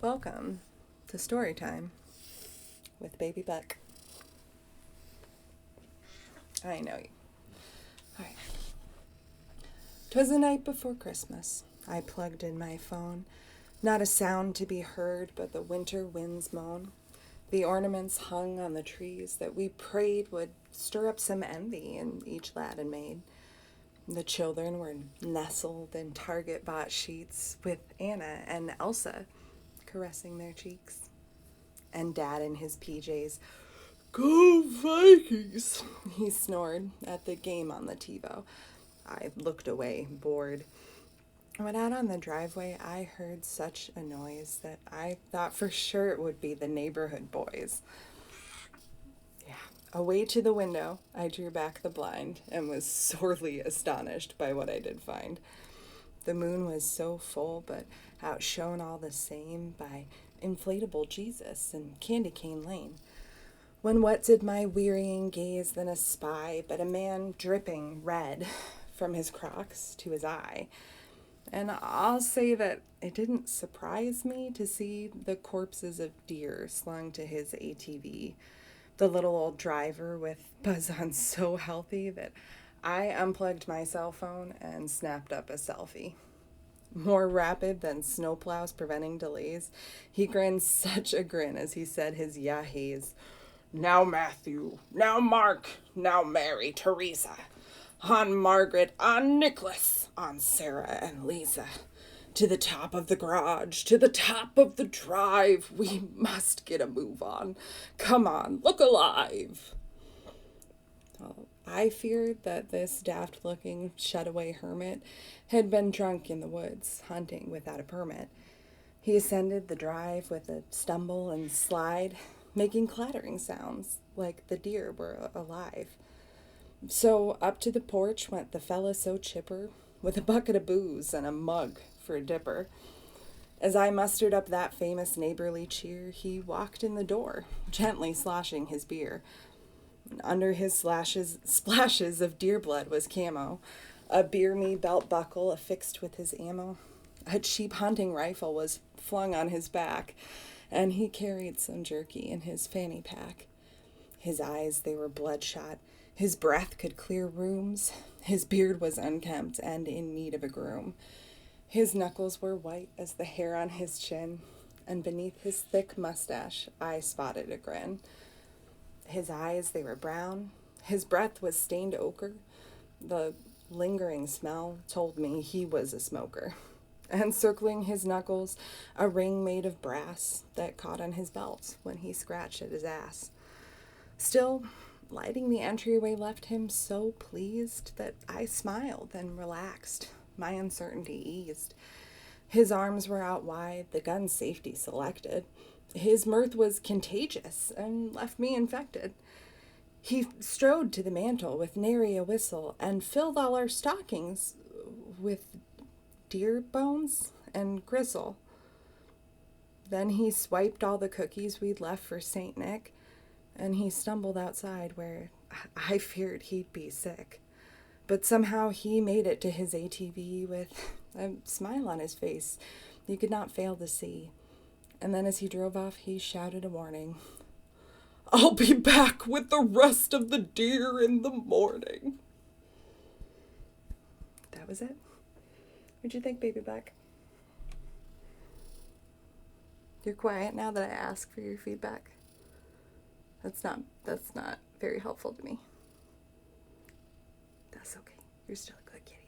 Welcome to Story Time with Baby Buck. I know you. All right. 'Twas the night before Christmas. I plugged in my phone. Not a sound to be heard but the winter wind's moan. The ornaments hung on the trees that we prayed would stir up some envy in each lad and maid. The children were nestled in Target-bought sheets with Anna and Elsa caressing their cheeks. And Dad in his PJs, "Go Vikings!" he snored at the game on the TiVo. I looked away, bored. When out on the driveway, I heard such a noise that I thought for sure it would be the neighborhood boys. Yeah. Away to the window, I drew back the blind and was sorely astonished by what I did find. The moon was so full, but outshone all the same by inflatable Jesus and candy cane lane. When what did my wearying gaze than espy but a man dripping red from his crocs to his eye. And I'll say that it didn't surprise me to see the corpses of deer slung to his ATV. The little old driver with buzz on so healthy that I unplugged my cell phone and snapped up a selfie. More rapid than snowplows preventing delays, he grinned such a grin as he said his yahays. "Now Matthew, now Mark, now Mary, Teresa, on Margaret, on Nicholas, on Sarah and Lisa. To the top of the garage, to the top of the drive, we must get a move on. Come on, look alive." Well, I feared that this daft-looking, shut-away hermit had been drunk in the woods, hunting without a permit. He ascended the drive with a stumble and slide, making clattering sounds like the deer were alive. So up to the porch went the fella so chipper, with a bucket of booze and a mug for a dipper. As I mustered up that famous neighborly cheer, he walked in the door, gently sloshing his beer. Under his splashes of deer blood was camo, a beer-me belt buckle affixed with his ammo. A cheap hunting rifle was flung on his back, and he carried some jerky in his fanny pack. His eyes, they were bloodshot. His breath could clear rooms. His beard was unkempt and in need of a groom. His knuckles were white as the hair on his chin, and beneath his thick mustache I spotted a grin. His eyes, they were brown. His breath was stained ochre. The lingering smell told me he was a smoker. And circling his knuckles, a ring made of brass that caught on his belt when he scratched at his ass. Still, lighting the entryway left him so pleased that I smiled and relaxed, my uncertainty eased. His arms were out wide, the gun's safety selected. His mirth was contagious and left me infected. He strode to the mantel with nary a whistle and filled all our stockings with deer bones and gristle. Then he swiped all the cookies we'd left for St. Nick, and he stumbled outside where I feared he'd be sick. But somehow he made it to his ATV with a smile on his face you could not fail to see. And then as he drove off, he shouted a warning. "I'll be back with the rest of the deer in the morning." That was it. What'd you think, Baby Buck? You're quiet now that I ask for your feedback. That's not very helpful to me. That's okay. You're still a good kid.